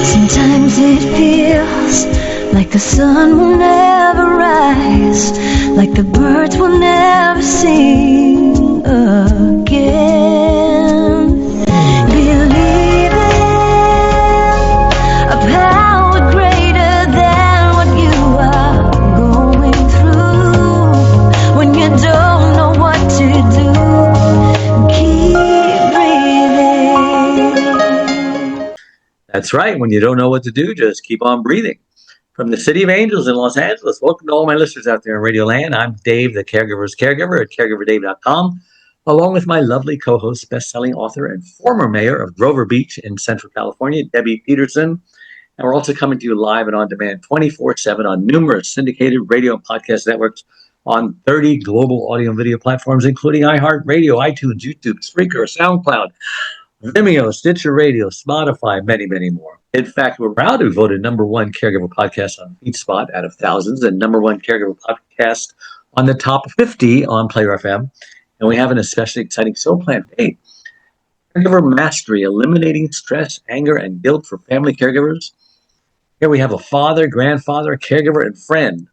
Sometimes it feels like the sun will never rise, like the birds will never sing again. Believe in a power greater than what you are going through. When you don't know what to do, keep breathing. That's right. When you don't know what to do, just keep on breathing. From the City of Angels in Los Angeles, welcome to all my listeners out there in Radio Land. I'm Dave, the Caregiver's Caregiver at caregiverdave.com, along with my lovely co-host, best-selling author, and former mayor of Grover Beach in Central California, Debbie Peterson. And we're also coming to you live and on demand 24/7 on numerous syndicated radio and podcast networks on 30 global audio and video platforms, including iHeartRadio, iTunes, YouTube, Spreaker, SoundCloud, Vimeo, Stitcher Radio, Spotify, many, many more. In fact, we're proud to be voted #1 caregiver podcast on FeedSpot out of thousands and #1 caregiver podcast on the top 50 on Player FM. And we have an especially exciting show planned today. Caregiver Mastery, eliminating stress, anger, and guilt for family caregivers. Here we have a father, grandfather, caregiver, and friend.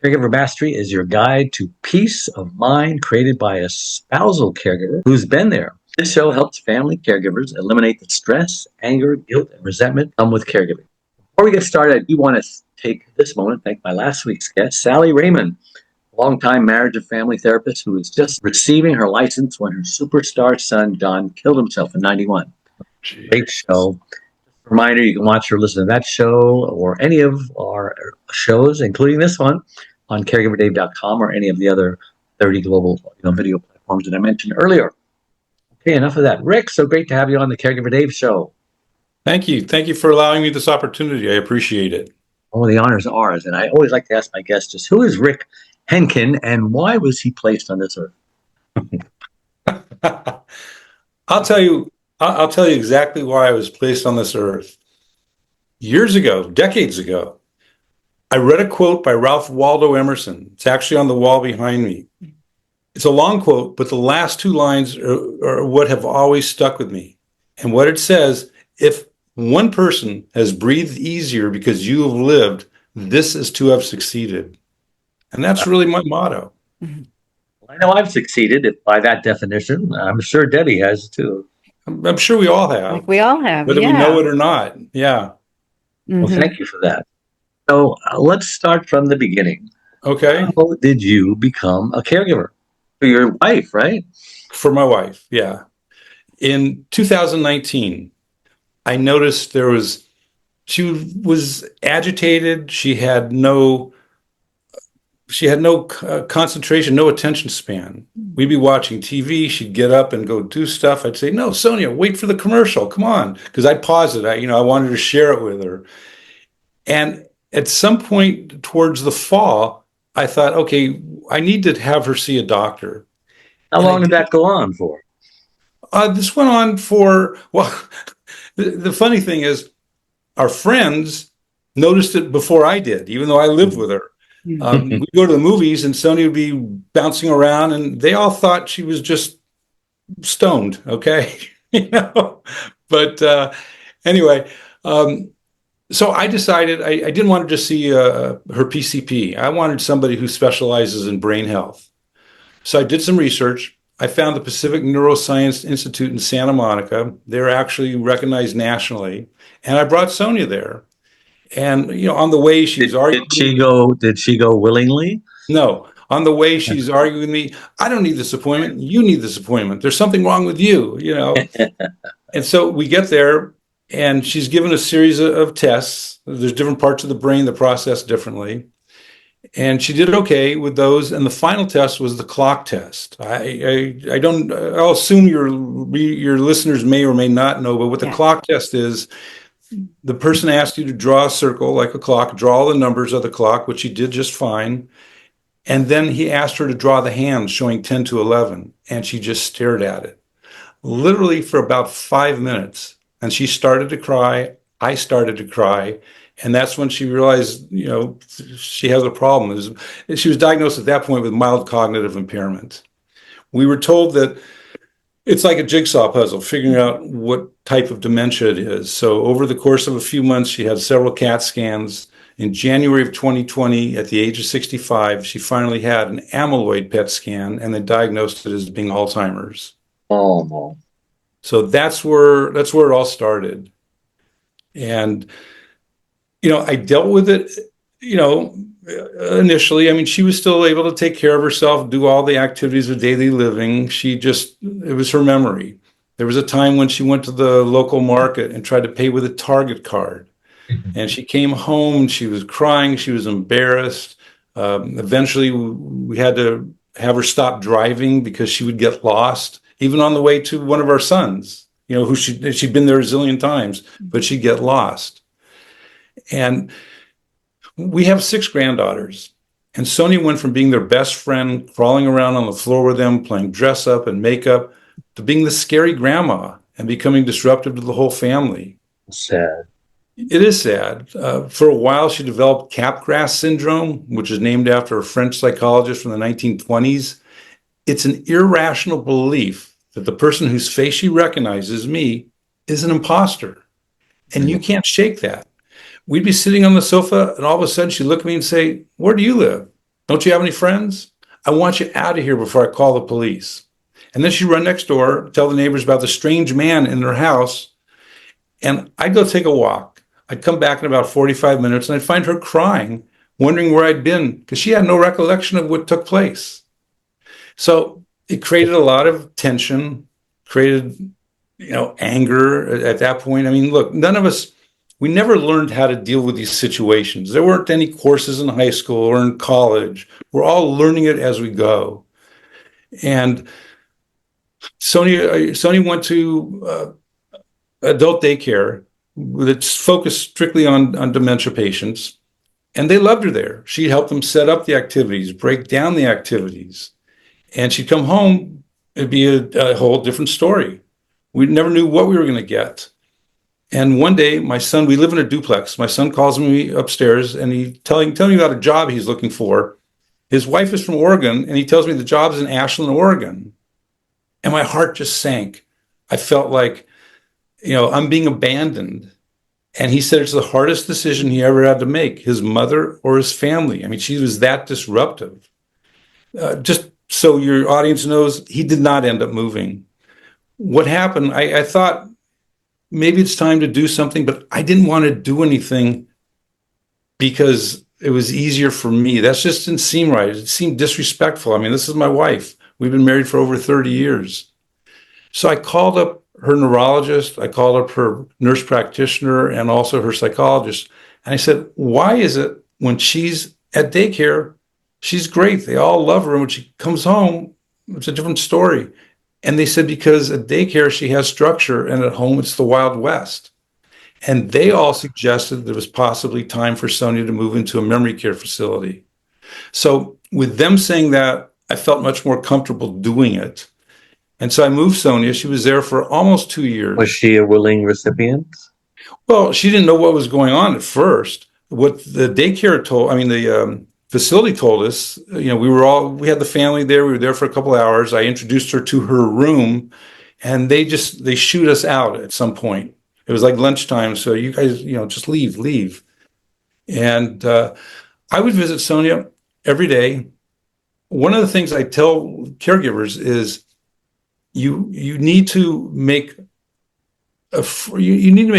Caregiver Mastery is your guide to peace of mind created by a spousal caregiver who's been there. This show helps family caregivers eliminate the stress, anger, guilt, and resentment come with caregiving. Before we get started, I do want to take this moment to thank my last week's guest, Sally Raymond, a longtime marriage and family therapist who was just receiving her license when her superstar son, John, killed himself in 91. Jeez. Great show. Reminder, you can watch or listen to that show or any of our shows, including this one, on caregiverdave.com or any of the other 30 global video platforms that I mentioned earlier. Okay, enough of that. Rick, so great to have you on the Caregiver Dave show. Thank you. Thank you for allowing me this opportunity. I appreciate it. Oh, the honor's ours. And I always like to ask my guests just who is Rick Henkin and why was he placed on this earth? I'll tell you exactly why I was placed on this earth. Years ago, decades ago, I read a quote by Ralph Waldo Emerson. It's actually on the wall behind me. It's a long quote, but the last two lines are what have always stuck with me. And what it says, if one person has breathed easier because you have lived, this is to have succeeded. And that's really my motto. I know I've succeeded by that definition. I'm sure Debbie has too. I'm sure we all have. Like we all have, whether we know it or not. Yeah. Well, thank you for that. So let's start from the beginning. Okay. How did you become a caregiver? For your wife, right? For my wife, yeah. In 2019, I noticed she was agitated. She had no concentration, no attention span. We'd be watching TV. She'd get up and go do stuff. I'd say, "No, Sonia, wait for the commercial. Come on," because I'd pause it. I wanted to share it with her. And at some point towards the fall, I thought, okay, I need to have her see a doctor. How long did that go on for? This went on for, well, the funny thing is our friends noticed it before I did, even though I lived with her. We'd go to the movies and Sonia would be bouncing around and they all thought she was just stoned, okay? But anyway, so I decided I didn't want to just see her PCP. I wanted somebody who specializes in brain health. So I did some research. I found the Pacific Neuroscience Institute in Santa Monica. They're actually recognized nationally. And I brought Sonia there. And, on the way she's arguing. Did she go willingly? No. On the way she's arguing with me, I don't need this appointment. You need this appointment. There's something wrong with you, And so we get there. And she's given a series of tests. There's different parts of the brain that process differently. And she did okay with those. And the final test was the clock test. I'll assume your listeners may or may not know, but what the clock test is, the person asked you to draw a circle like a clock, draw all the numbers of the clock, which she did just fine. And then he asked her to draw the hands showing 10 to 11. And she just stared at it, literally for about 5 minutes. And she started to cry. I started to cry. And that's when she realized, she has a problem. She was diagnosed at that point with mild cognitive impairment. We were told that It's like a jigsaw puzzle, figuring out what type of dementia it is. So over the course of a few months, she had several CAT scans. In January of 2020, at the age of 65, she finally had an amyloid PET scan, and they diagnosed it as being Alzheimer's. Oh, no. So that's where it all started. And, I dealt with it, initially. I mean, she was still able to take care of herself, do all the activities of daily living. It was her memory. There was a time when she went to the local market and tried to pay with a Target card. And she came home, she was crying, she was embarrassed. Eventually, we had to have her stop driving because she would get lost, even on the way to one of our sons, who she'd been there a zillion times, but she'd get lost. And we have 6 granddaughters. And Sonia went from being their best friend, crawling around on the floor with them, playing dress up and makeup, to being the scary grandma and becoming disruptive to the whole family. Sad. It is sad. For a while, she developed Capgras syndrome, which is named after a French psychologist from the 1920s. It's an irrational belief that the person whose face she recognizes, me, is an imposter. And you can't shake that. We'd be sitting on the sofa, and all of a sudden she'd look at me and say, "Where do you live? Don't you have any friends? I want you out of here before I call the police." And then she'd run next door, tell the neighbors about the strange man in their house. And I'd go take a walk. I'd come back in about 45 minutes, and I'd find her crying, wondering where I'd been, because she had no recollection of what took place. So it created a lot of tension, created, anger at that point. I mean, look, none of us, we never learned how to deal with these situations. There weren't any courses in high school or in college. We're all learning it as we go. And Sonia went to adult daycare that's focused strictly on dementia patients, and they loved her there. She helped them set up the activities, break down the activities, and she'd come home, it'd be a whole different story. We never knew what we were going to get. And one day, my son, we live in a duplex. My son calls me upstairs, and he's telling me about a job he's looking for. His wife is from Oregon, and he tells me the job's in Ashland, Oregon. And my heart just sank. I felt like, I'm being abandoned. And he said it's the hardest decision he ever had to make, his mother or his family. I mean, she was that disruptive. Just so your audience knows, he did not end up moving. What happened, I thought maybe it's time to do something, but I didn't want to do anything because it was easier for me. That just didn't seem right. It seemed disrespectful. I mean, this is my wife. We've been married for over 30 years. So I called up her neurologist, I called up her nurse practitioner, and also her psychologist. And I said, why is it when she's at daycare, she's great. They all love her. And when she comes home, it's a different story. And they said, because at daycare, she has structure, and at home, it's the Wild West. And they all suggested there was possibly time for Sonia to move into a memory care facility. So with them saying that, I felt much more comfortable doing it. And so I moved Sonia. She was there for almost 2 years. Was she a willing recipient? Well, she didn't know what was going on at first. What the the facility told us, we had the family there. We were there for a couple of hours. I introduced her to her room, and they shoot us out at some point. It was like lunchtime. So you guys, just leave. And I would visit Sonia every day. One of the things I tell caregivers is, you need to make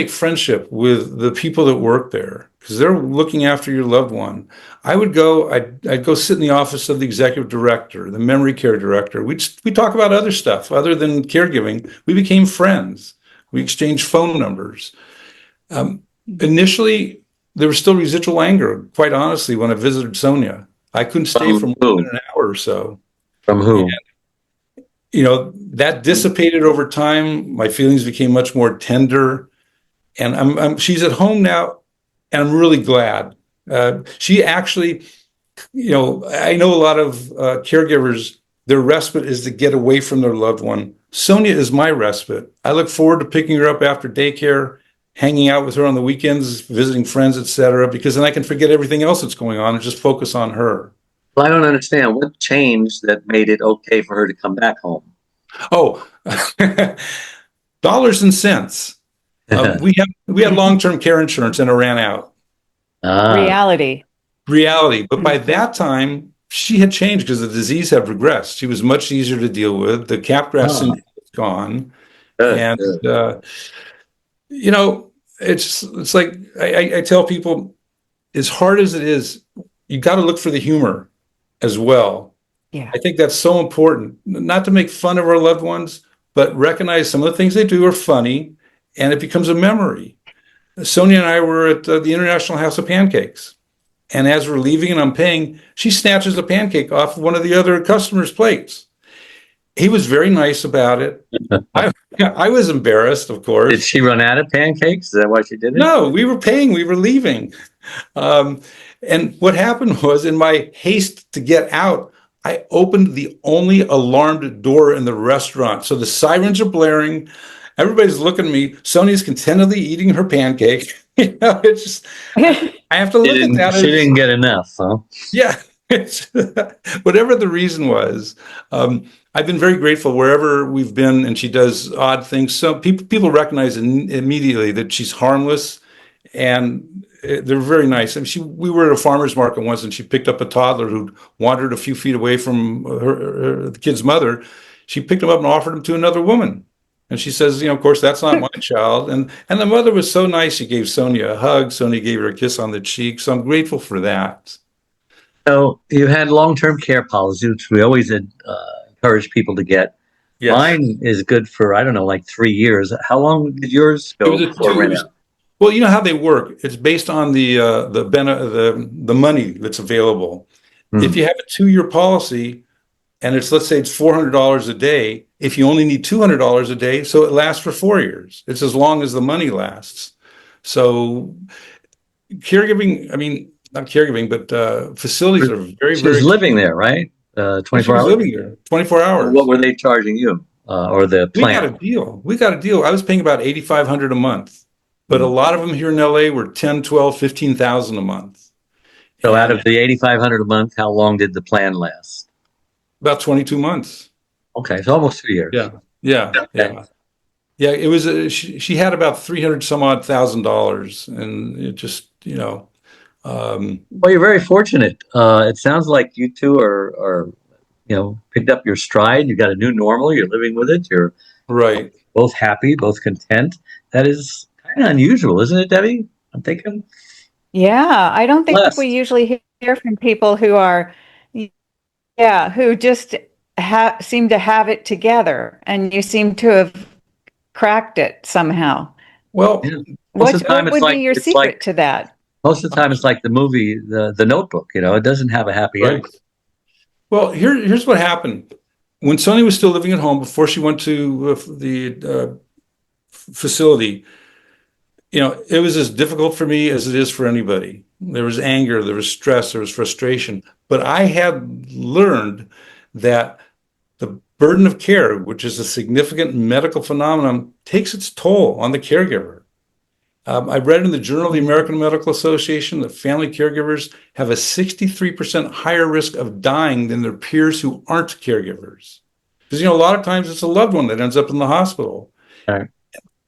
friendship with the people that work there, because they're looking after your loved one. I'd go sit in the office of the executive director, the memory care director. We talk about other stuff other than caregiving. We became friends. We exchanged phone numbers. Initially, there was still residual anger, quite honestly, when I visited Sonia. I couldn't stay for more than an hour or so. From who? That dissipated over time. My feelings became much more tender, and she's at home now, and I'm really glad. She actually, I know a lot of caregivers, their respite is to get away from their loved one. Sonia is my respite. I look forward to picking her up after daycare, hanging out with her on the weekends, visiting friends, etc., because then I can forget everything else that's going on and just focus on her. Well, I don't understand what changed that made it okay for her to come back home. Oh, dollars and cents. We had long-term care insurance and it ran out. Reality. Reality. But by that time, she had changed because the disease had regressed. She was much easier to deal with. The Capgras syndrome was gone. Good, And, good. it's like I tell people, as hard as it is, you got to look for the humor as well. Yeah. I think that's so important, not to make fun of our loved ones, but recognize some of the things they do are funny and it becomes a memory. Sonia and I were at the International House of Pancakes. And as we're leaving and I'm paying, she snatches a pancake off one of the other customers' plates. He was very nice about it. I was embarrassed, of course. Did she run out of pancakes? Is that why she did it? No, we were paying, we were leaving. And what happened was, in my haste to get out, I opened the only alarmed door in the restaurant. So the sirens are blaring. Everybody's looking at me. Sonia's contentedly eating her pancake. It's just, I have to look at that. She didn't get enough, huh? Yeah. It's, whatever the reason was. I've been very grateful wherever we've been, and she does odd things. So people recognize immediately that she's harmless, and they're very nice. I mean, we were at a farmer's market once, and she picked up a toddler who'd wandered a few feet away from the kid's mother. She picked him up and offered him to another woman. And she says, of course, that's not my child. And the mother was so nice. She gave Sonia a hug. Sonia gave her a kiss on the cheek. So I'm grateful for that. So you had long-term care policy, which we always encourage people to get. Yes. Mine is good for, I don't know, like 3 years. How long did yours go before it ran out? Well, you know how they work. It's based on the money that's available. If you have a 2-year policy, and let's say it's $400 a day, if you only need $200 a day, so it lasts for 4 years. It's as long as the money lasts. So caregiving, not caregiving, but facilities are very, She was living there, right? 24 hours? Living there, 24 hours. What were they charging you, or the plan? We got a deal. I was paying about $8,500 a month, but a lot of them here in LA were 10, 12, 15,000 a month. So out of the $8,500 a month, how long did the plan last? About 22 months. Okay, so almost 2 years. Yeah. It was. She had about $300 some odd thousand, and it just, Well, you're very fortunate. It sounds like you two are picked up your stride. You got a new normal. You're living with it. You're right. Both happy, both content. That is kind of unusual, isn't it, Debbie? I'm thinking. Yeah, I don't think Blessed. we usually hear from people who just seem to have it together, and you seem to have cracked it somehow. Well, what would be your secret to that? Most of the time, it's like the movie, the Notebook. It doesn't have a happy ending. Well, here's what happened. When Sonia was still living at home before she went to the facility, it was as difficult for me as it is for anybody. There was anger, there was stress, there was frustration. But I had learned that the burden of care, which is a significant medical phenomenon, takes its toll on the caregiver. I read in the Journal of the American Medical Association that family caregivers have a 63% higher risk of dying than their peers who aren't caregivers. Because, a lot of times it's a loved one that ends up in the hospital. Right.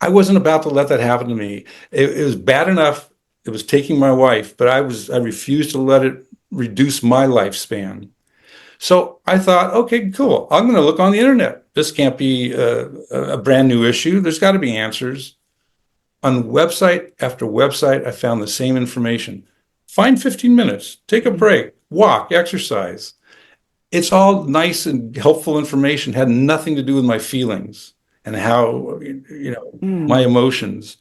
I wasn't about to let that happen to me. It was bad enough. It was taking my wife, but I refused to let it reduce my lifespan. So I thought, okay, cool. I'm going to look on the internet. This can't be a brand new issue. There's got to be answers. On website after website, I found the same information. Find 15 minutes, take a break, walk, exercise. It's all nice and helpful information, had nothing to do with my feelings and how, my emotions.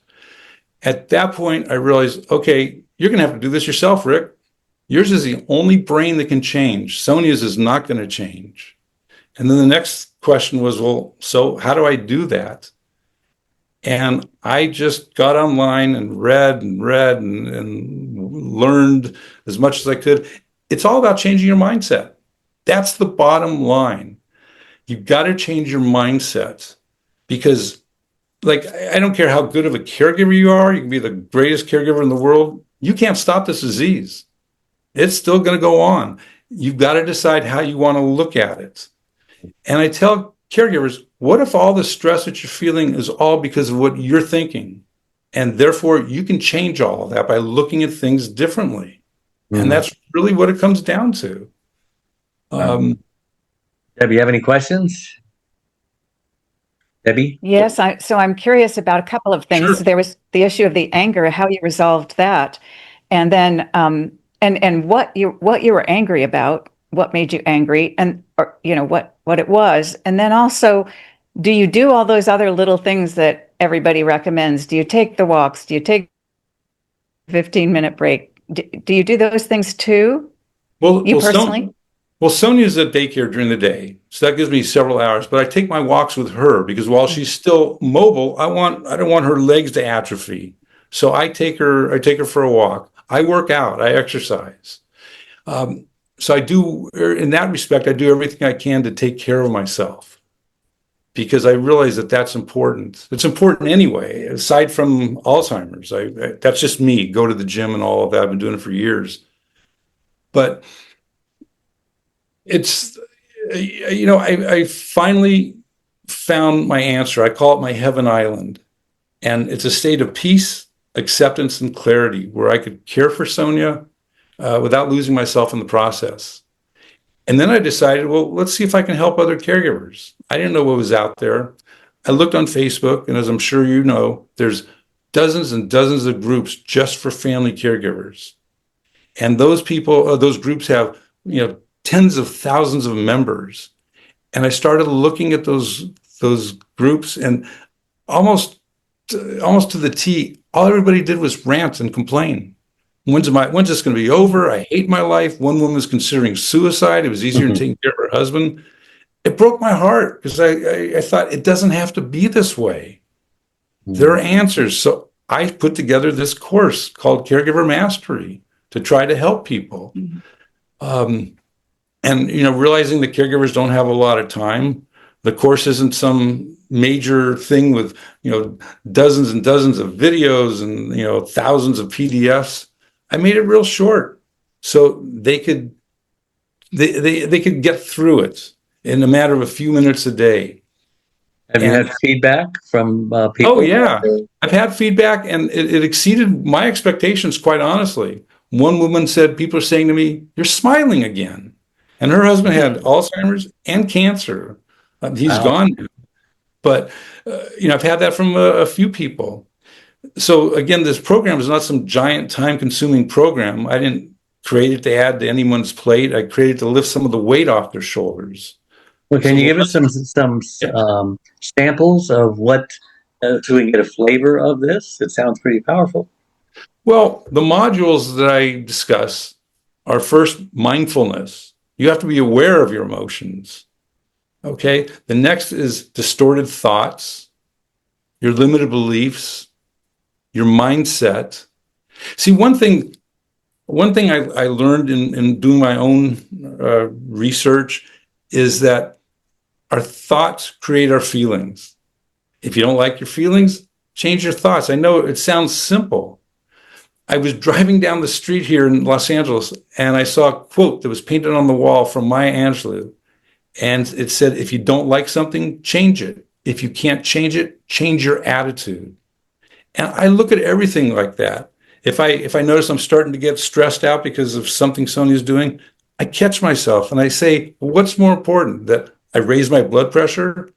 At that point, I realized, okay, you're going to have to do this yourself, Rick. Yours is the only brain that can change. Sonia's is not going to change. And then the next question was, well, so how do I do that? And I just got online and read and learned as much as I could. It's all about changing your mindset. That's the bottom line. You've got to change your mindset, because, I don't care how good of a caregiver you are. You can be the greatest caregiver in the world. You can't stop this disease. It's still going to go on. You've got to decide how you want to look at it. And I tell caregivers, what if all the stress that you're feeling is all because of what you're thinking? And therefore, you can change all of that by looking at things differently. And that's really what it comes down to. Debbie, you have any questions? Debbie? Yes, so I'm curious about a couple of things. Sure. There was the issue of the anger, how you resolved that, and then and what you were angry about, what made you angry, and or what it was, and then also, do you do all those other little things that everybody recommends? Do you take the walks? Do you take 15-minute break? Do you do those things too? You personally? Well, Sonia's at daycare during the day, so that gives me several hours. But I take my walks with her because while she's still mobile, I don't want her legs to atrophy. So I take her for a walk. I work out. I exercise. So I do, in that respect, I do everything I can to take care of myself because I realize that that's important. It's important anyway. Aside from Alzheimer's, that's just me. Go to the gym and all of that. I've been doing it for years. But it's, I finally found my answer. I call it my heaven island. And it's a state of peace, acceptance, and clarity where I could care for Sonia without losing myself in the process. And then I decided, well, let's see if I can help other caregivers. I didn't know what was out there. I looked on Facebook, and as I'm sure you know, there's dozens and dozens of groups just for family caregivers. And those people, those groups have, tens of thousands of members. And I started looking at those groups, and almost to the T, all everybody did was rant and complain. When's this going to be over? I hate my life. One woman was considering suicide. It was easier than taking care of her husband. It broke my heart because I thought it doesn't have to be this way. There are answers. So I put together this course called Caregiver Mastery to try to help people. And, realizing that caregivers don't have a lot of time. The course isn't some major thing with, dozens and dozens of videos and, thousands of PDFs. I made it real short so they could get through it in a matter of a few minutes a day. Have you had feedback from people? Oh, yeah. I've had feedback, and it exceeded my expectations, quite honestly. One woman said, people are saying to me, you're smiling again. And her husband had Alzheimer's and cancer. He's gone now. But, I've had that from a few people. So, again, this program is not some giant time-consuming program. I didn't create it to add to anyone's plate. I created it to lift some of the weight off their shoulders. Well, can you give us some samples of what, so we can get a flavor of this? It sounds pretty powerful. Well, the modules that I discuss are first mindfulness. You have to be aware of your emotions. Okay. The next is distorted thoughts, your limited beliefs, your mindset. See, one thing I learned in doing my own research is that our thoughts create our feelings. If you don't like your feelings, change your thoughts. I know it sounds simple. I was driving down the street here in Los Angeles, and I saw a quote that was painted on the wall from Maya Angelou. And it said, if you don't like something, change it. If you can't change it, change your attitude. And I look at everything like that. If I notice I'm starting to get stressed out because of something Sonia's doing, I catch myself and I say, well, what's more important, that I raise my blood pressure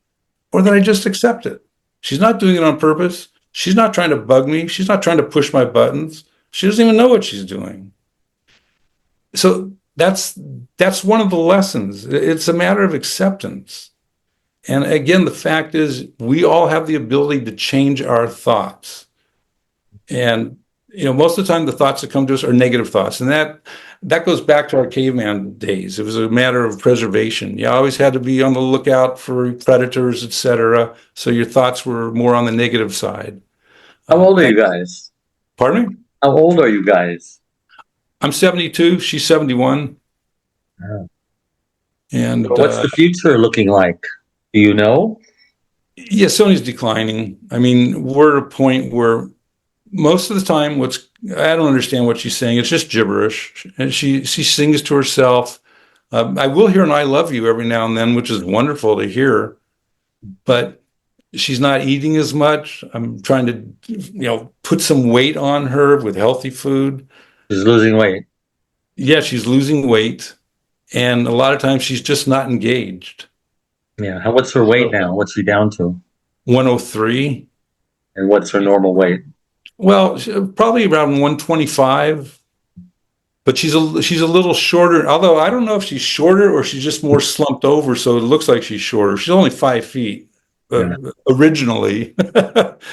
or that I just accept it? She's not doing it on purpose. She's not trying to bug me. She's not trying to push my buttons. She doesn't even know what she's doing. So that's one of the lessons. It's a matter of acceptance. And again, the fact is we all have the ability to change our thoughts. And, most of the time the thoughts that come to us are negative thoughts. And that goes back to our caveman days. It was a matter of preservation. You always had to be on the lookout for predators, etc. So your thoughts were more on the negative side. How old are you guys? Pardon me? How old are you guys? I'm 72. She's 71. And so what's the future looking like? Do you know? Yeah, Sony's declining. I mean, we're at a point where most of the time I don't understand what she's saying. It's just gibberish. And she sings to herself. I will hear an I love you every now and then, which is wonderful to hear. but she's not eating as much. I'm trying to, put some weight on her with healthy food. She's losing weight. Yeah, she's losing weight. And a lot of times she's just not engaged. Yeah. What's her weight now? What's she down to? 103. And what's her normal weight? Well, probably around 125. But she's a little shorter, although I don't know if she's shorter or she's just more slumped over, so it looks like she's shorter. She's only 5 feet originally. But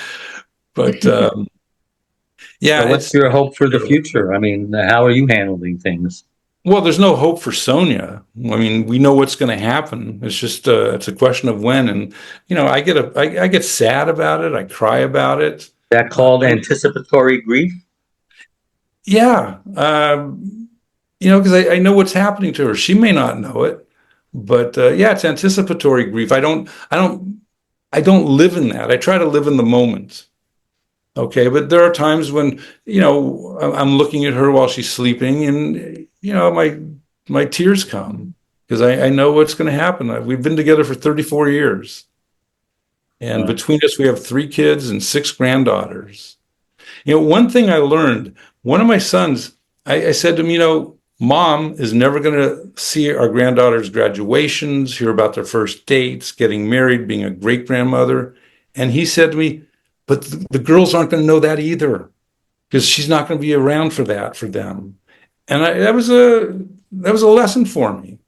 yeah. So what's your hope for the future? I mean, how are you handling things? Well, there's no hope for Sonia. I mean, we know what's going to happen. It's just it's a question of when. And I get sad about it. I cry about it. That called anticipatory grief? Yeah, because I know what's happening to her. She may not know it, but yeah, it's anticipatory grief. I don't live in that. I try to live in the moment. Okay, but there are times when I'm looking at her while she's sleeping, and my tears come because I know what's going to happen. We've been together for 34 years, and between us, we have 3 kids and 6 granddaughters. One thing I learned, one of my sons, I said to him, Mom is never going to see our granddaughters' graduations, hear about their first dates, getting married, being a great grandmother. And he said to me, but the girls aren't going to know that either because she's not going to be around for that for them. And that was a lesson for me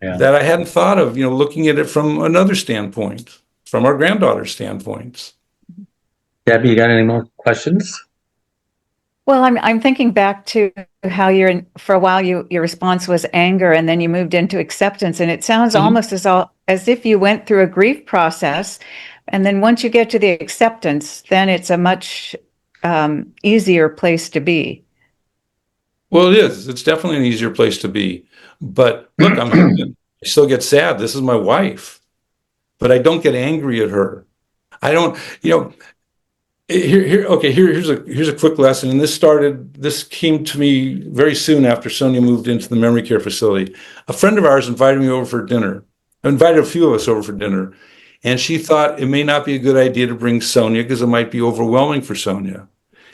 that I hadn't thought of, looking at it from another standpoint, from our granddaughter's standpoints. Debbie, you got any more questions? Well, I'm thinking back to how for a while your response was anger, and then you moved into acceptance, and it sounds almost as if you went through a grief process, and then once you get to the acceptance, then it's a much easier place to be. Well, it is. It's definitely an easier place to be. But look, I'm human. I still get sad. This is my wife, but I don't get angry at her. I don't, Here's a quick lesson. And this came to me very soon after Sonia moved into the memory care facility. A friend of ours invited me over for dinner, invited a few of us over for dinner. And she thought it may not be a good idea to bring Sonia because it might be overwhelming for Sonia.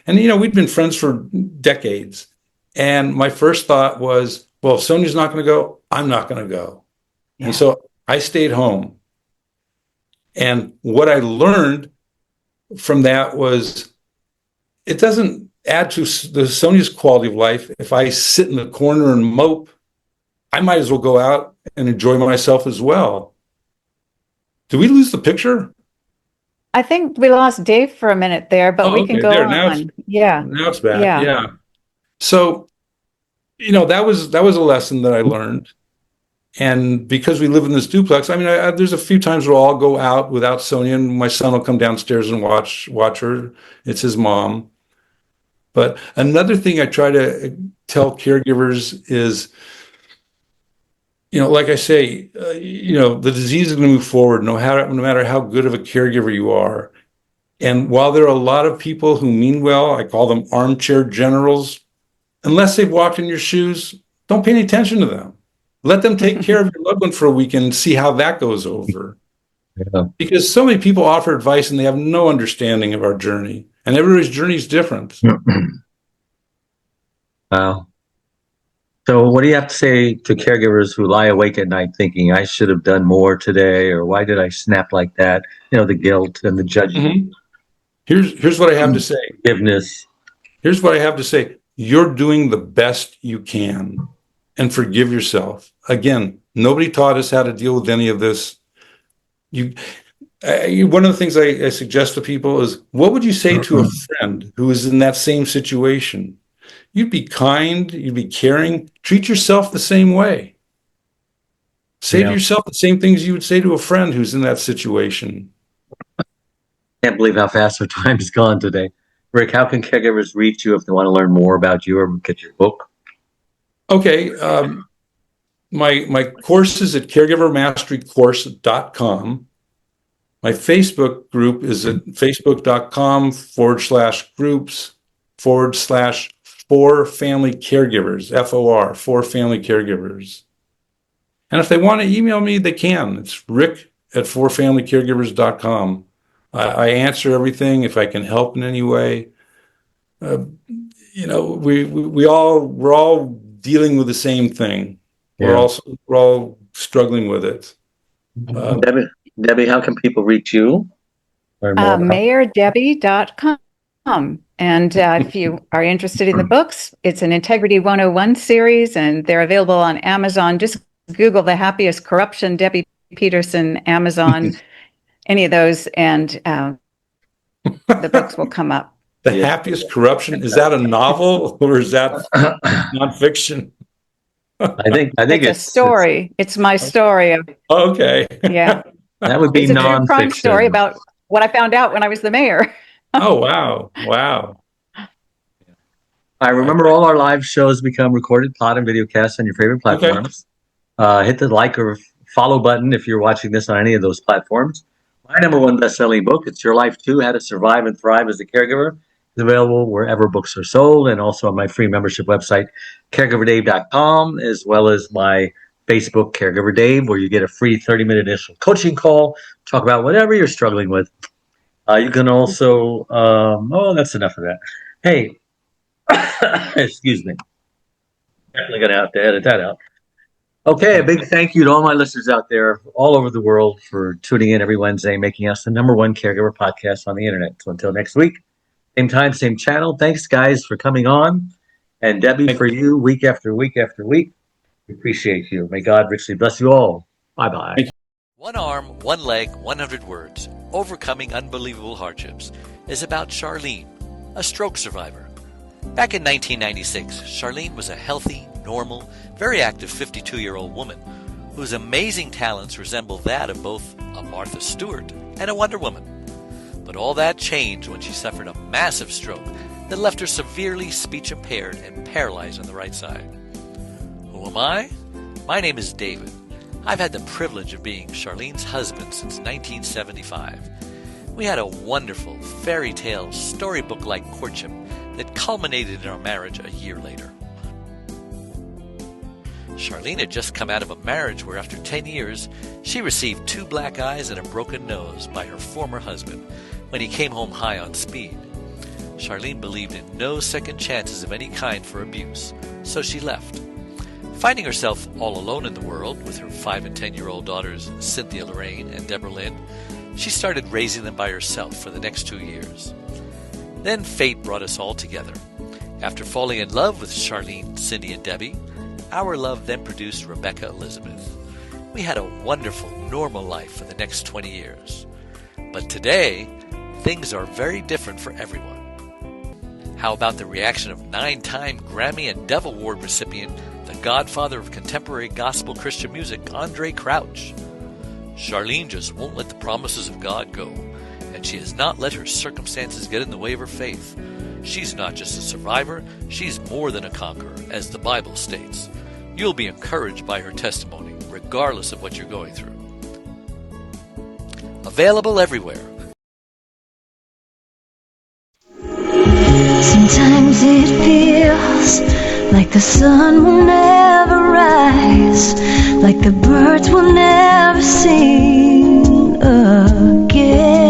And, we'd been friends for decades. And my first thought was, well, if Sonia's not going to go, I'm not going to go. Yeah. And so I stayed home. And what I learned from that was it doesn't add to the Sonia's quality of life if I sit in the corner and mope. I might as well go out and enjoy myself as well. Did we lose the picture? I think we lost Dave for a minute there, but we can go on. Now it's back. Yeah. So, that was a lesson that I learned. And because we live in this duplex, there's a few times where I'll go out without Sonia, and my son will come downstairs and watch her. It's his mom. But another thing I try to tell caregivers is, like I say, the disease is going to move forward no matter how good of a caregiver you are. And while there are a lot of people who mean well, I call them armchair generals, unless they've walked in your shoes, don't pay any attention to them. Let them take care of your loved one for a weekend and see how that goes over. Yeah. Because so many people offer advice and they have no understanding of our journey. And everybody's journey is different. Wow. So what do you have to say to caregivers who lie awake at night thinking, I should have done more today, or why did I snap like that? The guilt and the judgment. Mm-hmm. Here's what I have to say. Forgiveness. Here's what I have to say. You're doing the best you can. And forgive yourself. Again, nobody taught us how to deal with any of this. One of the things I suggest to people is, what would you say to a friend who is in that same situation? You'd be kind, you'd be caring, treat yourself the same way. Say to yourself the same things you would say to a friend who's in that situation. Can't believe how fast our time has gone today. Rick, how can caregivers reach you if they want to learn more about you or get your book? Okay, my course is at caregivermasterycourse.com. My Facebook group is at facebook.com/groups/4family caregivers, FOR, 4 family caregivers. And if they want to email me, they can. It's Rick at forfamilycaregivers.com. I answer everything if I can help in any way. We're all dealing with the same thing. Yeah. We're all struggling with it. Debbie, how can people reach you? MayorDebbie.com. And if you are interested in the books, it's an Integrity 101 series, and they're available on Amazon. Just Google The Happiest Corruption, Debbie Peterson, Amazon, any of those, and the books will come up. The Happiest Corruption, is that a novel or is that nonfiction? I think it's a story. It's my story. Okay. Yeah. That would be it's a true nonfiction. crime story about what I found out when I was the mayor. Oh, wow. I remember all our live shows become recorded pod and video casts on your favorite platforms. Okay. Hit the like or follow button if you're watching this on any of those platforms. My #1 best-selling book, It's Your Life Too, How to Survive and Thrive as a Caregiver, is available wherever books are sold, and also on my free membership website, caregiverdave.com, as well as my Facebook, Caregiver Dave, where you get a free 30-minute initial coaching call, talk about whatever you're struggling with. You can also, that's enough of that. Hey, excuse me. Definitely going to have to edit that out. Okay, a big thank you to all my listeners out there all over the world for tuning in every Wednesday, making us the #1 caregiver podcast on the internet. So until next week, same time, same channel. Thanks, guys, for coming on. And Debbie, for you, week after week after week. We appreciate you. May God richly bless you all. Bye-bye. One Arm, One Leg, 100 Words, Overcoming Unbelievable Hardships is about Charlene, a stroke survivor. Back in 1996, Charlene was a healthy, normal, very active 52-year-old woman whose amazing talents resemble that of both a Martha Stewart and a Wonder Woman. But all that changed when she suffered a massive stroke that left her severely speech-impaired and paralyzed on the right side. Who am I? My name is David. I've had the privilege of being Charlene's husband since 1975. We had a wonderful, fairy tale, storybook-like courtship that culminated in our marriage a year later. Charlene had just come out of a marriage where after 10 years, she received 2 black eyes and a broken nose by her former husband when he came home high on speed. Charlene believed in no second chances of any kind for abuse, so she left. Finding herself all alone in the world with her 5 and 10-year-old daughters Cynthia Lorraine and Deborah Lynn, she started raising them by herself for the next 2 years. Then fate brought us all together. After falling in love with Charlene, Cindy, and Debbie, our love then produced Rebecca Elizabeth. We had a wonderful, normal life for the next 20 years. But today, things are very different for everyone. How about the reaction of 9-time Grammy and Dove Award recipient, the godfather of contemporary gospel Christian music, Andre Crouch? Charlene just won't let the promises of God go, and she has not let her circumstances get in the way of her faith. She's not just a survivor, she's more than a conqueror, as the Bible states. You'll be encouraged by her testimony, regardless of what you're going through. Available everywhere. Sometimes it feels like the sun will never rise, like the birds will never sing again.